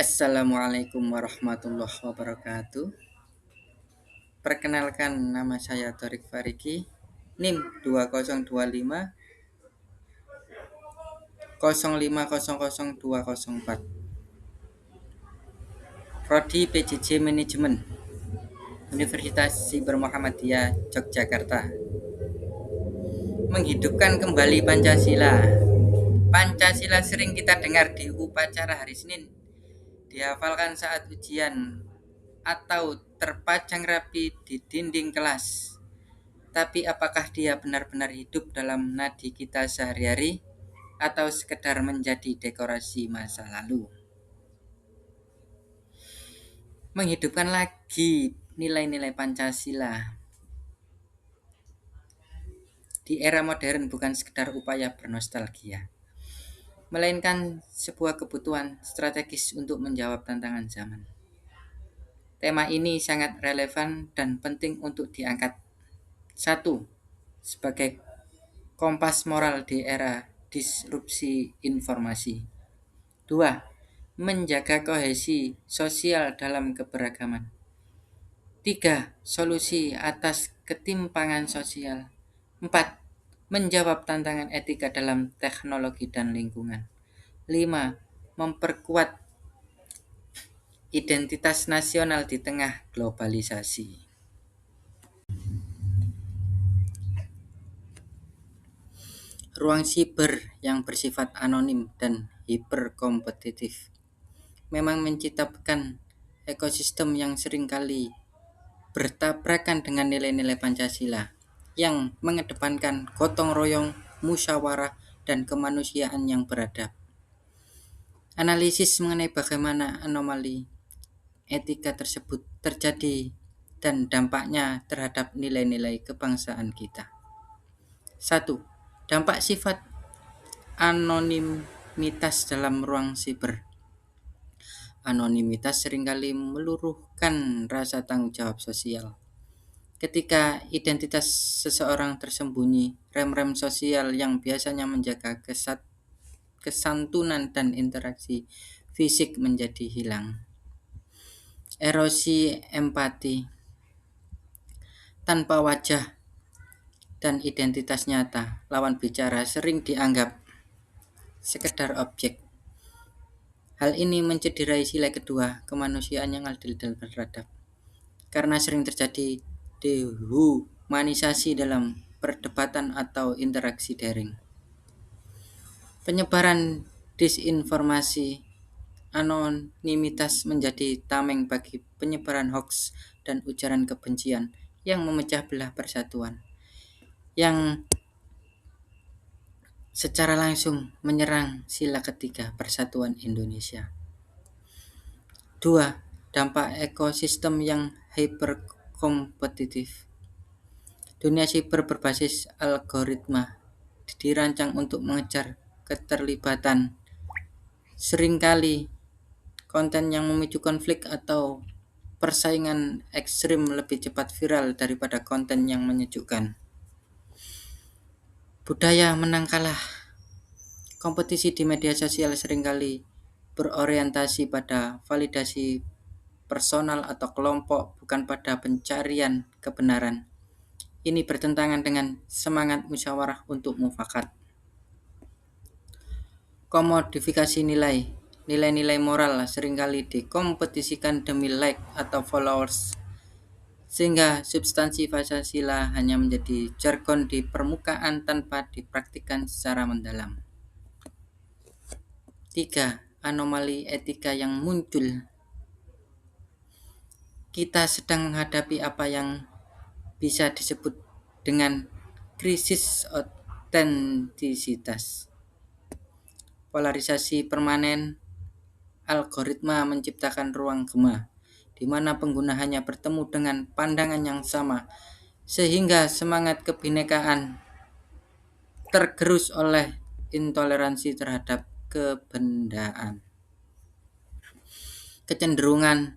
Assalamualaikum warahmatullahi wabarakatuh. Perkenalkan, nama saya Torik Fariki, NIM 2025 0500204, Prodi PJJ Manajemen, Universitas Siber Muhammadiyah Yogyakarta. Menghidupkan kembali Pancasila. Pancasila sering kita dengar di upacara hari Senin, dihafalkan saat ujian, atau terpajang rapi di dinding kelas. Tapi apakah dia benar-benar hidup dalam nadi kita sehari-hari atau sekedar menjadi dekorasi masa lalu? Menghidupkan lagi nilai-nilai Pancasila di era modern bukan sekedar upaya bernostalgia, melainkan sebuah kebutuhan strategis untuk menjawab tantangan zaman. Tema ini sangat relevan dan penting untuk diangkat. 1. Sebagai kompas moral di era disrupsi informasi. 2. Menjaga kohesi sosial dalam keberagaman. 3. Solusi atas ketimpangan sosial. 4. Menjawab tantangan etika dalam teknologi dan lingkungan. 5. Memperkuat identitas nasional di tengah globalisasi. Ruang siber yang bersifat anonim dan hiperkompetitif memang menciptakan ekosistem yang seringkali bertabrakan dengan nilai-nilai Pancasila yang mengedepankan gotong royong, musyawarah, dan kemanusiaan yang beradab. Analisis mengenai bagaimana anomali etika tersebut terjadi dan dampaknya terhadap nilai-nilai kebangsaan kita. 1. Dampak sifat anonimitas dalam ruang siber. Anonimitas seringkali meluruhkan rasa tanggung jawab sosial. Ketika identitas seseorang tersembunyi, rem-rem sosial yang biasanya menjaga kesantunan dan interaksi fisik menjadi hilang. Erosi empati. Tanpa wajah dan identitas nyata, lawan bicara sering dianggap sekedar objek. Hal ini mencederai sila kedua, kemanusiaan yang adil dan beradab, karena sering terjadi dehumanisasi dalam perdebatan atau interaksi daring. Penyebaran disinformasi. Anonimitas menjadi tameng bagi penyebaran hoaks dan ujaran kebencian yang memecah belah persatuan, yang secara langsung menyerang sila ketiga persatuan Indonesia. 2. Dampak ekosistem yang hiperkompetitif. Dunia siber berbasis algoritma dirancang untuk mengejar keterlibatan. Seringkali konten yang memicu konflik atau persaingan ekstrim lebih cepat viral daripada konten yang menyejukkan. Budaya menang kalah. Kompetisi di media sosial seringkali berorientasi pada validasi personal atau kelompok, bukan pada pencarian kebenaran. Ini bertentangan dengan semangat musyawarah untuk mufakat. Komodifikasi nilai. Nilai-nilai moral seringkali dikompetisikan demi like atau followers, sehingga substansi Pancasila hanya menjadi jargon di permukaan tanpa dipraktikkan secara mendalam. 3. Anomali etika yang muncul. Kita sedang menghadapi apa yang bisa disebut dengan krisis otentisitas. Polarisasi permanen. Algoritma menciptakan ruang gema, di mana pengguna hanya bertemu dengan pandangan yang sama, sehingga semangat kebinekaan tergerus oleh intoleransi terhadap kebendaan. Kecenderungan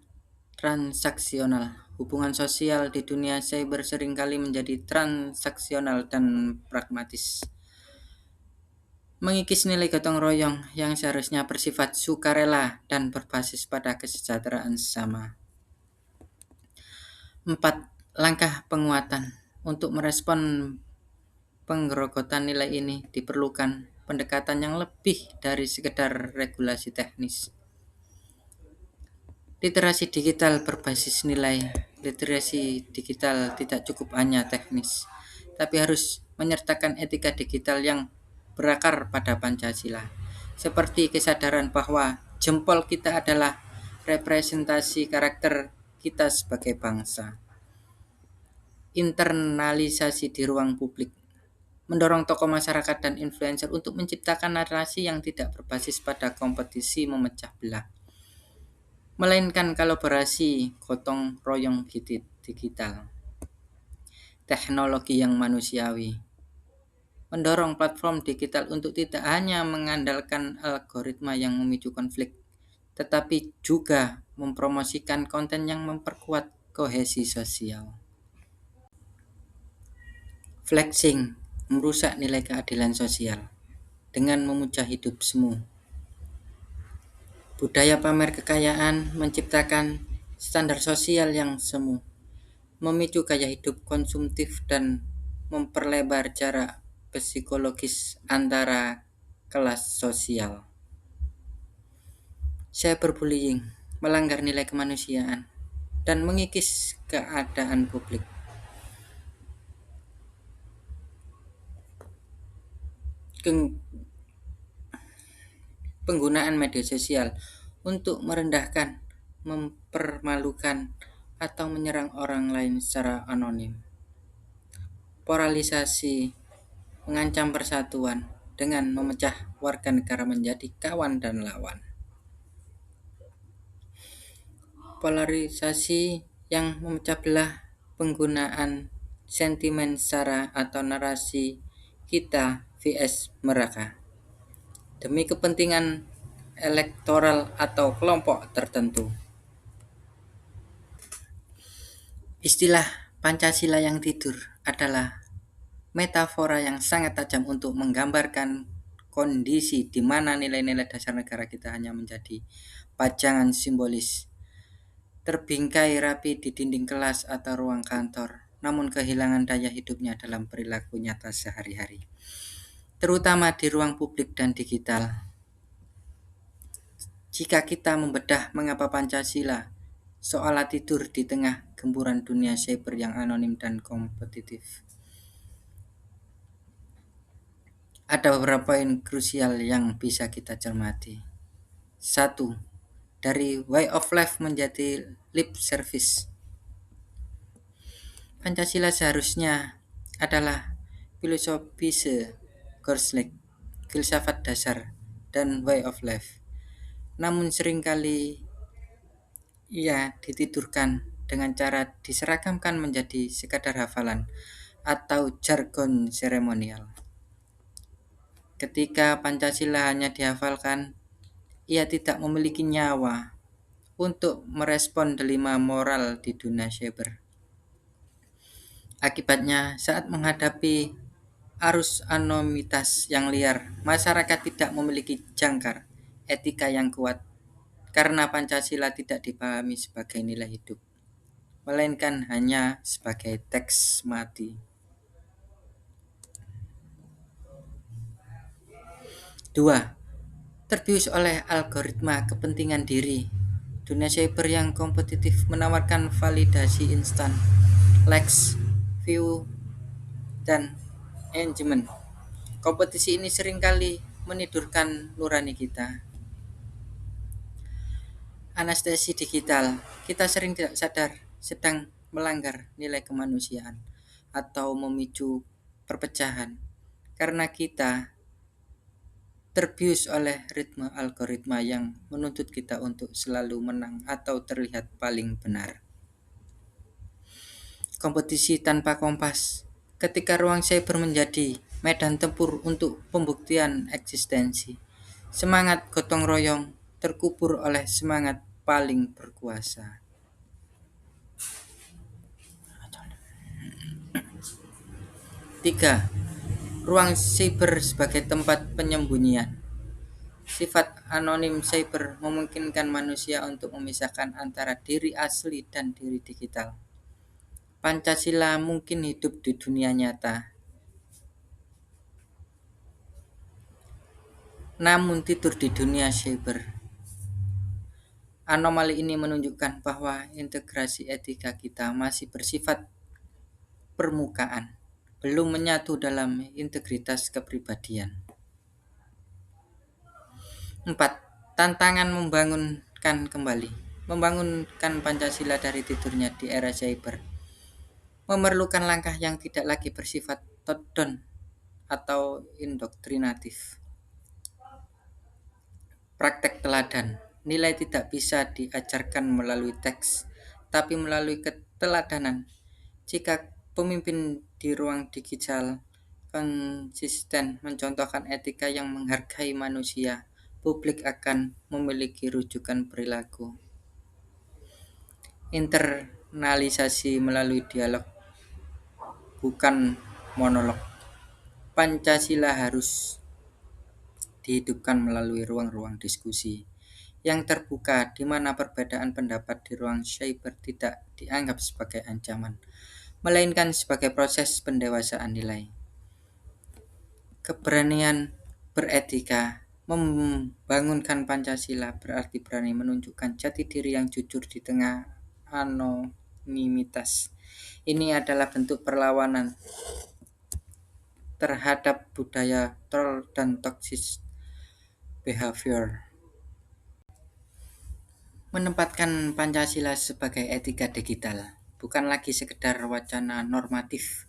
transaksional. Hubungan sosial di dunia cyber seringkali menjadi transaksional dan pragmatis. mengikis nilai gotong royong yang seharusnya bersifat sukarela dan berbasis pada kesejahteraan sesama. 4. Langkah penguatan. Untuk merespon penggerogotan nilai ini diperlukan pendekatan yang lebih dari sekedar regulasi teknis. Literasi digital berbasis nilai. Literasi digital tidak cukup hanya teknis, tapi harus menyertakan etika digital yang berakar pada Pancasila, seperti kesadaran bahwa jempol kita adalah representasi karakter kita sebagai bangsa. Internalisasi di ruang publik, mendorong tokoh masyarakat dan influencer untuk menciptakan narasi yang tidak berbasis pada kompetisi memecah belah, melainkan kolaborasi gotong royong digital. Teknologi yang manusiawi, mendorong platform digital untuk tidak hanya mengandalkan algoritma yang memicu konflik, tetapi juga mempromosikan konten yang memperkuat kohesi sosial. Flexing merusak nilai keadilan sosial dengan memuja hidup semu. Budaya pamer kekayaan menciptakan standar sosial yang semu, memicu gaya hidup konsumtif dan memperlebar jarak psikologis antara kelas sosial. Cyberbullying melanggar nilai kemanusiaan dan mengikis keadaan publik. Penggunaan media sosial untuk merendahkan, mempermalukan, atau menyerang orang lain secara anonim. Polarisasi mengancam persatuan dengan memecah warga negara menjadi kawan dan lawan. Polarisasi yang memecah belah, penggunaan sentimen sara atau narasi kita vs mereka demi kepentingan elektoral atau kelompok tertentu. Istilah Pancasila yang tidur adalah metafora yang sangat tajam untuk menggambarkan kondisi di mana nilai-nilai dasar negara kita hanya menjadi pajangan simbolis, terbingkai rapi di dinding kelas atau ruang kantor, namun kehilangan daya hidupnya dalam perilaku nyata sehari-hari, terutama di ruang publik dan digital. Jika kita membedah mengapa Pancasila seolah tidur di tengah gempuran dunia cyber yang anonim dan kompetitif, ada beberapa poin krusial yang bisa kita cermati. 1. Dari way of life menjadi lip service. Pancasila seharusnya adalah filosofise Gorslik, filsafat dasar, dan way of life. Namun seringkali ia ditidurkan dengan cara diseragamkan menjadi sekadar hafalan atau jargon seremonial. Ketika Pancasila hanya dihafalkan, ia tidak memiliki nyawa untuk merespon dilema moral di dunia cyber. Akibatnya, saat menghadapi arus anonimitas yang liar, masyarakat tidak memiliki jangkar etika yang kuat karena Pancasila tidak dipahami sebagai nilai hidup, melainkan hanya sebagai teks mati. 2. Terbius oleh algoritma kepentingan diri. Dunia cyber yang kompetitif menawarkan validasi instan, likes, view, dan engagement. Kompetisi ini seringkali menidurkan nurani kita. Anestesi digital, kita sering tidak sadar sedang melanggar nilai kemanusiaan atau memicu perpecahan karena kita terbius oleh ritme algoritma yang menuntut kita untuk selalu menang atau terlihat paling benar. Kompetisi tanpa kompas, ketika ruang cyber menjadi medan tempur untuk pembuktian eksistensi, semangat gotong royong terkubur oleh semangat paling berkuasa. 3. Ruang cyber sebagai tempat penyembunyian. Sifat anonim cyber memungkinkan manusia untuk memisahkan antara diri asli dan diri digital. Pancasila mungkin hidup di dunia nyata, namun tidur di dunia cyber. Anomali ini menunjukkan bahwa integrasi etika kita masih bersifat permukaan, belum menyatu dalam integritas kepribadian. 4. Tantangan membangunkan Pancasila dari tidurnya di era cyber memerlukan langkah yang tidak lagi bersifat top-down atau indoktrinatif. Praktek teladan. Nilai tidak bisa diajarkan melalui teks, tapi melalui keteladanan. Jika pemimpin di ruang digital konsisten mencontohkan etika yang menghargai manusia, publik akan memiliki rujukan perilaku. Internalisasi melalui dialog, bukan monolog. Pancasila harus dihidupkan melalui ruang-ruang diskusi yang terbuka, di mana perbedaan pendapat di ruang cyber tidak dianggap sebagai ancaman, melainkan sebagai proses pendewasaan nilai. Keberanian beretika. Membangunkan Pancasila berarti berani menunjukkan jati diri yang jujur di tengah anonimitas. Ini adalah bentuk perlawanan terhadap budaya troll dan toxic behavior. Menempatkan Pancasila sebagai etika digital bukan lagi sekedar wacana normatif,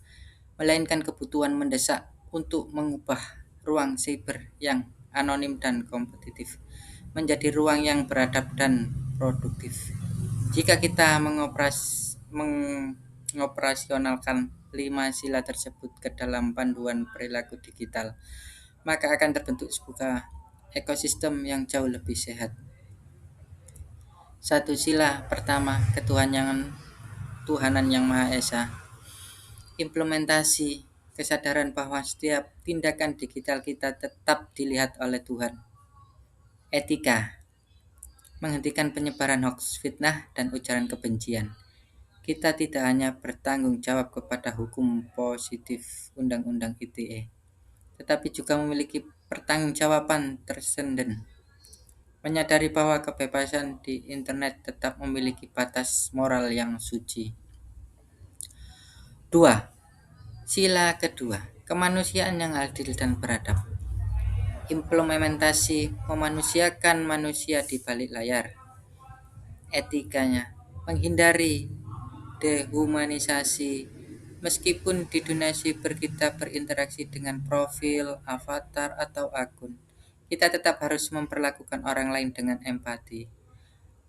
melainkan kebutuhan mendesak untuk mengubah ruang cyber yang anonim dan kompetitif menjadi ruang yang beradab dan produktif. Jika kita mengoperasionalkan 5 sila tersebut ke dalam panduan perilaku digital, maka akan terbentuk sebuah ekosistem yang jauh lebih sehat. 1. Sila pertama, Tuhanan yang Maha Esa. Implementasi kesadaran bahwa setiap tindakan digital kita tetap dilihat oleh Tuhan. Etika. Menghentikan penyebaran hoax, fitnah, dan ujaran kebencian. Kita tidak hanya bertanggung jawab kepada hukum positif Undang-Undang ITE, tetapi juga memiliki pertanggungjawaban tersendiri. Menyadari bahwa kebebasan di internet tetap memiliki batas moral yang suci. 2. Sila kedua, kemanusiaan yang adil dan beradab. Implementasi memanusiakan manusia di balik layar. Etikanya, menghindari dehumanisasi. Meskipun di dunia cyber kita berinteraksi dengan profil, avatar, atau akun, kita tetap harus memperlakukan orang lain dengan empati,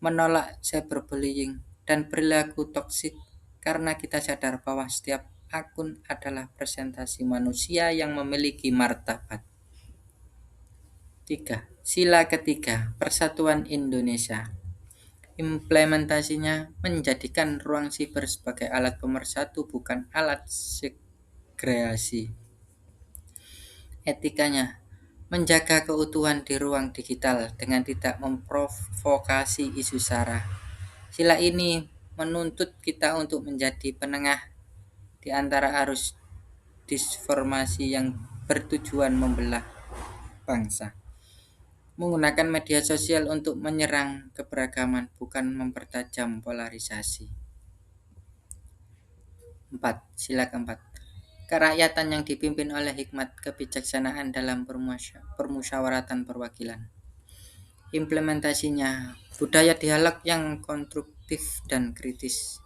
menolak cyberbullying dan perilaku toksik, karena kita sadar bahwa setiap akun adalah presentasi manusia yang memiliki martabat. 3. Sila ketiga, Persatuan Indonesia. Implementasinya menjadikan ruang siber sebagai alat pemersatu, bukan alat segregasi. Etikanya, menjaga keutuhan di ruang digital dengan tidak memprovokasi isu sara. Sila ini menuntut kita untuk menjadi penengah di antara arus disinformasi yang bertujuan membelah bangsa. Menggunakan media sosial untuk menyerang keberagaman, bukan mempertajam polarisasi. 4. Sila keempat, kerakyatan yang dipimpin oleh hikmat kebijaksanaan dalam permusyawaratan perwakilan. Implementasinya, budaya dialog yang konstruktif dan kritis.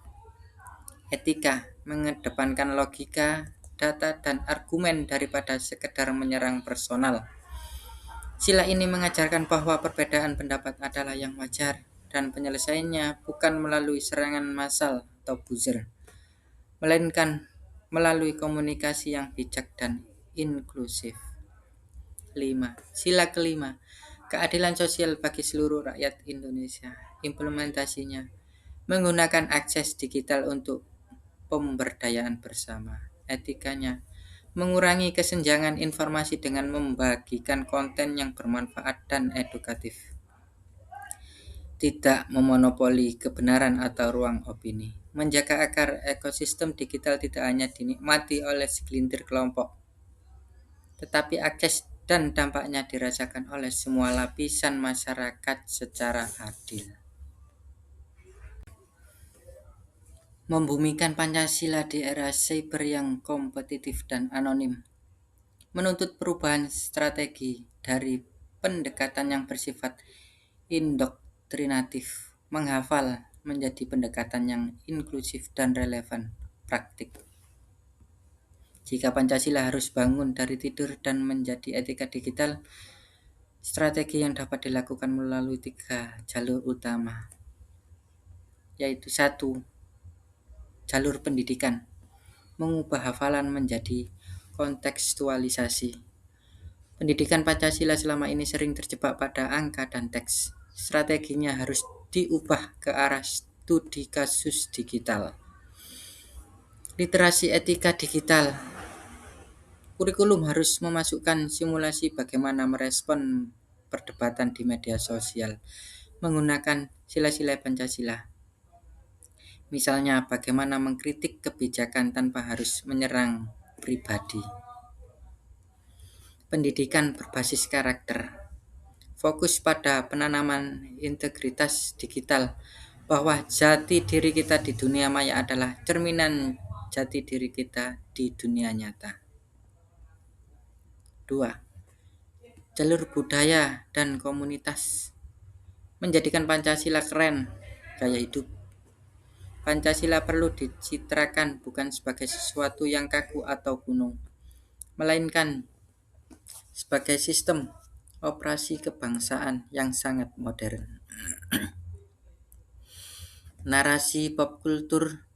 Etika, mengedepankan logika, data, dan argumen daripada sekedar menyerang personal. Sila ini mengajarkan bahwa perbedaan pendapat adalah yang wajar dan penyelesaiannya bukan melalui serangan massal atau buzzer, melainkan melalui komunikasi yang bijak dan inklusif. 5. Sila kelima, keadilan sosial bagi seluruh rakyat Indonesia. Implementasinya, menggunakan akses digital untuk pemberdayaan bersama. Etikanya, mengurangi kesenjangan informasi dengan membagikan konten yang bermanfaat dan edukatif, tidak memonopoli kebenaran atau ruang opini, menjaga agar ekosistem digital tidak hanya dinikmati oleh segelintir kelompok, tetapi akses dan dampaknya dirasakan oleh semua lapisan masyarakat secara adil. Membumikan Pancasila di era cyber yang kompetitif dan anonim, menuntut perubahan strategi dari pendekatan yang bersifat indoktrinatif, menghafal, menjadi pendekatan yang inklusif dan relevan praktik. Jika Pancasila harus bangun dari tidur dan menjadi etika digital, strategi yang dapat dilakukan melalui 3 jalur utama, yaitu 1. Jalur pendidikan, mengubah hafalan menjadi kontekstualisasi. Pendidikan Pancasila selama ini sering terjebak pada angka dan teks. Strateginya harus diubah ke arah studi kasus digital. Literasi etika digital. Kurikulum harus memasukkan simulasi bagaimana merespon perdebatan di media sosial menggunakan sila-sila Pancasila. Misalnya bagaimana mengkritik kebijakan tanpa harus menyerang pribadi. Pendidikan berbasis karakter. Fokus pada penanaman integritas digital, bahwa jati diri kita di dunia maya adalah cerminan jati diri kita di dunia nyata. 2. Jalur budaya dan komunitas. Menjadikan Pancasila keren, gaya hidup. Pancasila perlu dicitrakan bukan sebagai sesuatu yang kaku atau kuno, melainkan sebagai sistem operasi kebangsaan yang sangat modern. Narasi pop kultur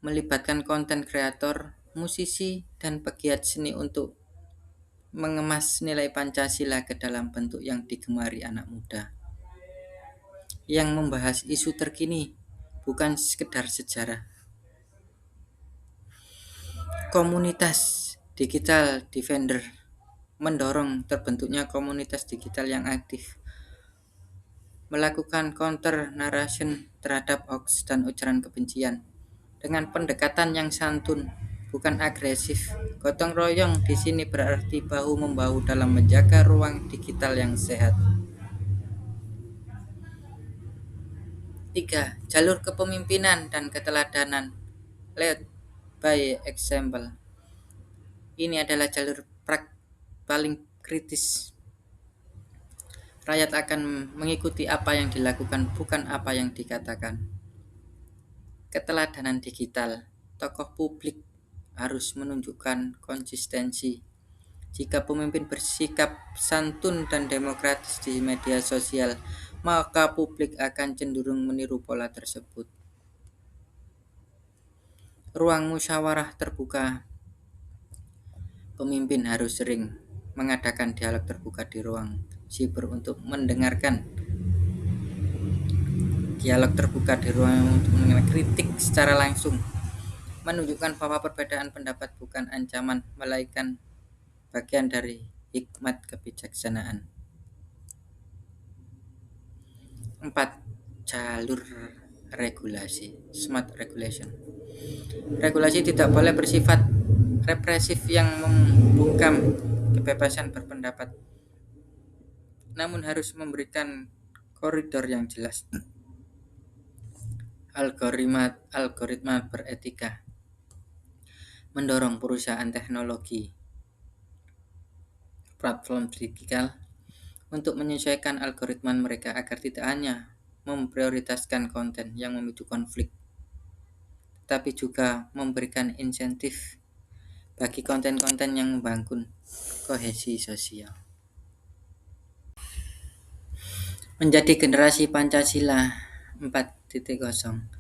melibatkan konten kreator, musisi, dan pegiat seni untuk mengemas nilai Pancasila ke dalam bentuk yang digemari anak muda, yang membahas isu terkini, bukan sekedar sejarah. Komunitas Digital Defender mendorong terbentuknya komunitas digital yang aktif, melakukan counter narration terhadap hoax dan ujaran kebencian dengan pendekatan yang santun, bukan agresif. Gotong royong di sini berarti bahu-membahu dalam menjaga ruang digital yang sehat. 3. Jalur kepemimpinan dan keteladanan. Lead by example. Ini adalah jalur paling kritis. Rakyat akan mengikuti apa yang dilakukan, bukan apa yang dikatakan. Keteladanan digital. Tokoh publik harus menunjukkan konsistensi. Jika pemimpin bersikap santun dan demokratis di media sosial, maka publik akan cenderung meniru pola tersebut. Ruang musyawarah terbuka. Pemimpin harus sering mengadakan dialog terbuka di ruang siber untuk mendengarkan kritik secara langsung, menunjukkan bahwa perbedaan pendapat bukan ancaman, melainkan bagian dari hikmat kebijaksanaan. 4. Jalur regulasi, smart regulation. Regulasi tidak boleh bersifat represif yang membungkam kebebasan berpendapat, namun harus memberikan koridor yang jelas. Algoritma beretika. Mendorong perusahaan teknologi, platform digital untuk menyesuaikan algoritma mereka agar tidak hanya memprioritaskan konten yang memicu konflik, tapi juga memberikan insentif bagi konten-konten yang membangun kohesi sosial. Menjadi generasi Pancasila 4.0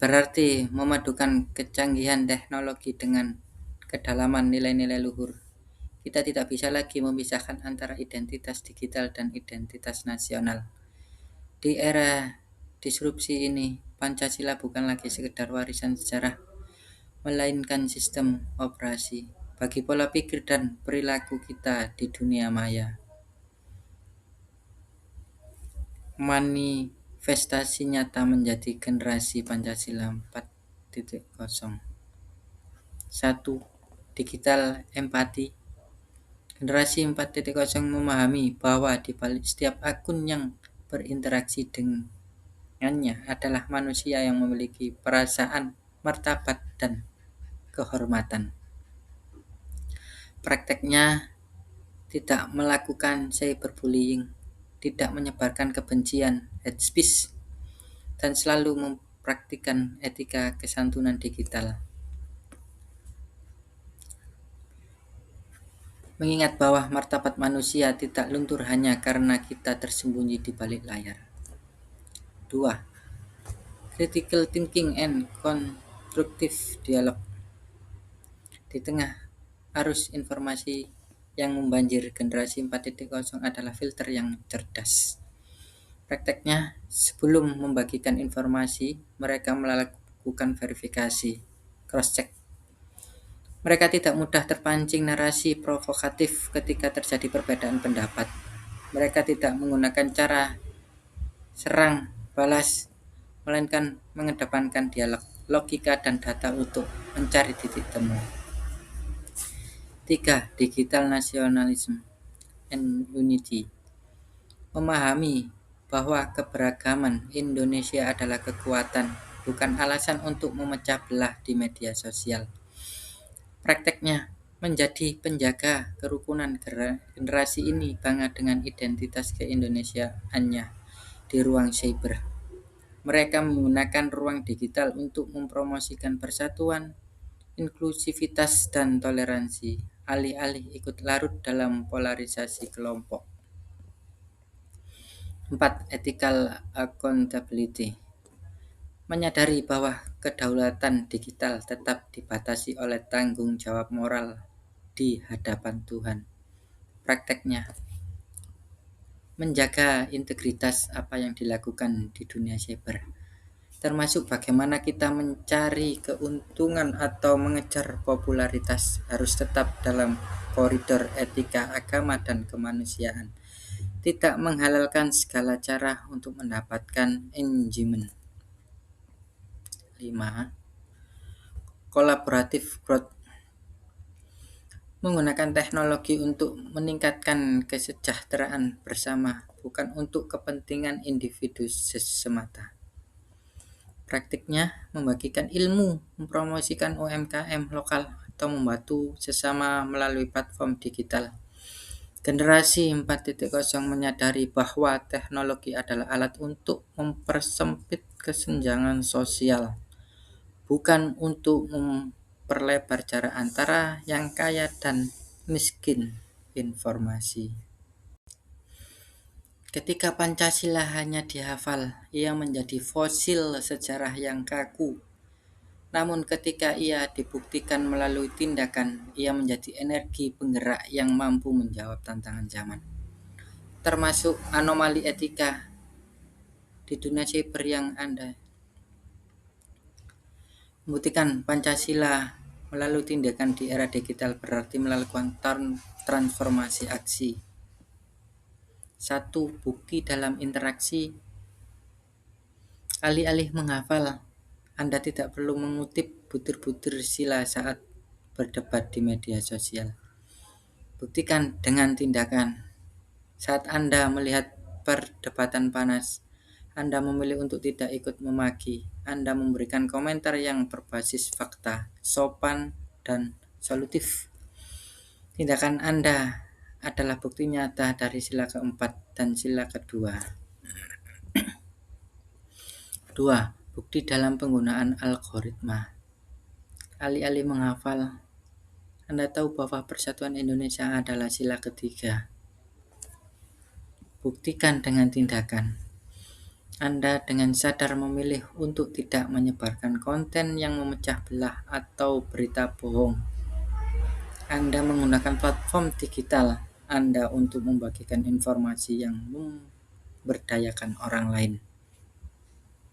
berarti memadukan kecanggihan teknologi dengan kedalaman nilai-nilai luhur. Kita tidak bisa lagi memisahkan antara identitas digital dan identitas nasional. Di era disrupsi ini, Pancasila bukan lagi sekedar warisan sejarah, melainkan sistem operasi bagi pola pikir dan perilaku kita di dunia maya. Manifestasi nyata menjadi generasi Pancasila 4.0. 1. Digital empati. Generasi 4.0 memahami bahwa di balik setiap akun yang berinteraksi dengannya adalah manusia yang memiliki perasaan, martabat, dan kehormatan. Prakteknya tidak melakukan cyberbullying, tidak menyebarkan kebencian, hate speech, dan selalu mempraktikkan etika kesantunan digital. Mengingat bahwa martabat manusia tidak luntur hanya karena kita tersembunyi di balik layar. 2. Critical thinking and constructive dialogue. Di tengah arus informasi yang membanjir, generasi 4.0 adalah filter yang cerdas. Prakteknya, sebelum membagikan informasi, mereka melakukan verifikasi, cross-check. Mereka tidak mudah terpancing narasi provokatif ketika terjadi perbedaan pendapat. Mereka tidak menggunakan cara serang balas, melainkan mengedepankan dialog, logika, dan data untuk mencari titik temu. 3. Digital nationalism and unity. Memahami bahwa keberagaman Indonesia adalah kekuatan, bukan alasan untuk memecah belah di media sosial. Prakteknya menjadi penjaga kerukunan generasi ini bangga dengan identitas keindonesiaannya di ruang cyber. Mereka menggunakan ruang digital untuk mempromosikan persatuan, inklusivitas, dan toleransi, alih-alih ikut larut dalam polarisasi kelompok. 4. Ethical accountability. Menyadari bahwa kedaulatan digital tetap dibatasi oleh tanggung jawab moral di hadapan Tuhan. Prakteknya menjaga integritas apa yang dilakukan di dunia cyber, termasuk bagaimana kita mencari keuntungan atau mengejar popularitas, harus tetap dalam koridor etika, agama, dan kemanusiaan. Tidak menghalalkan segala cara untuk mendapatkan engagement. 5. Collaborative growth. Menggunakan teknologi untuk meningkatkan kesejahteraan bersama, bukan untuk kepentingan individu semata. Praktiknya membagikan ilmu, mempromosikan UMKM lokal, atau membantu sesama melalui platform digital. Generasi 4.0 menyadari bahwa teknologi adalah alat untuk mempersempit kesenjangan sosial, bukan untuk memperlebar jarak antara yang kaya dan miskin informasi. Ketika Pancasila hanya dihafal, ia menjadi fosil sejarah yang kaku. Namun ketika ia dibuktikan melalui tindakan, ia menjadi energi penggerak yang mampu menjawab tantangan zaman. Termasuk anomali etika di dunia cyber yang Anda membuktikan Pancasila melalui tindakan di era digital berarti melakukan transformasi aksi. 1. Bukti dalam interaksi. Alih-alih menghafal, Anda tidak perlu mengutip butir-butir sila saat berdebat di media sosial. Buktikan dengan tindakan. Saat Anda melihat perdebatan panas, Anda memilih untuk tidak ikut memaki. Anda memberikan komentar yang berbasis fakta, sopan, dan solutif. Tindakan Anda adalah bukti nyata dari sila keempat dan sila kedua. 2. Bukti dalam penggunaan algoritma. Alih-alih menghafal, Anda tahu bahwa persatuan Indonesia adalah sila ketiga. Buktikan dengan tindakan. Anda dengan sadar memilih untuk tidak menyebarkan konten yang memecah belah atau berita bohong. Anda menggunakan platform digital Anda untuk membagikan informasi yang memberdayakan orang lain,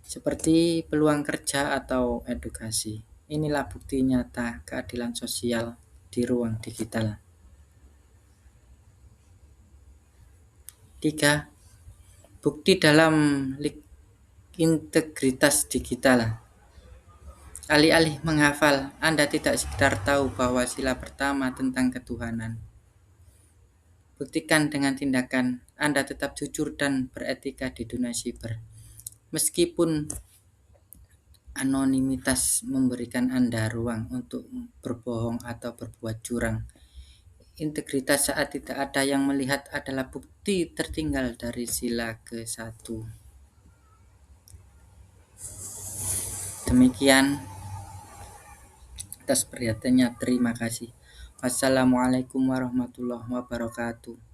seperti peluang kerja atau edukasi. Inilah bukti nyata keadilan sosial di ruang digital. 3. Bukti dalam integritas digital. Alih-alih menghafal, Anda tidak sekedar tahu bahwa sila pertama tentang ketuhanan. Buktikan dengan tindakan. Anda tetap jujur dan beretika di dunia siber. Meskipun anonimitas memberikan Anda ruang untuk berbohong atau berbuat curang, integritas saat tidak ada yang melihat adalah bukti tertinggal dari sila ke-1. Demikian atas perhatiannya. Terima kasih. Wassalamualaikum warahmatullahi wabarakatuh.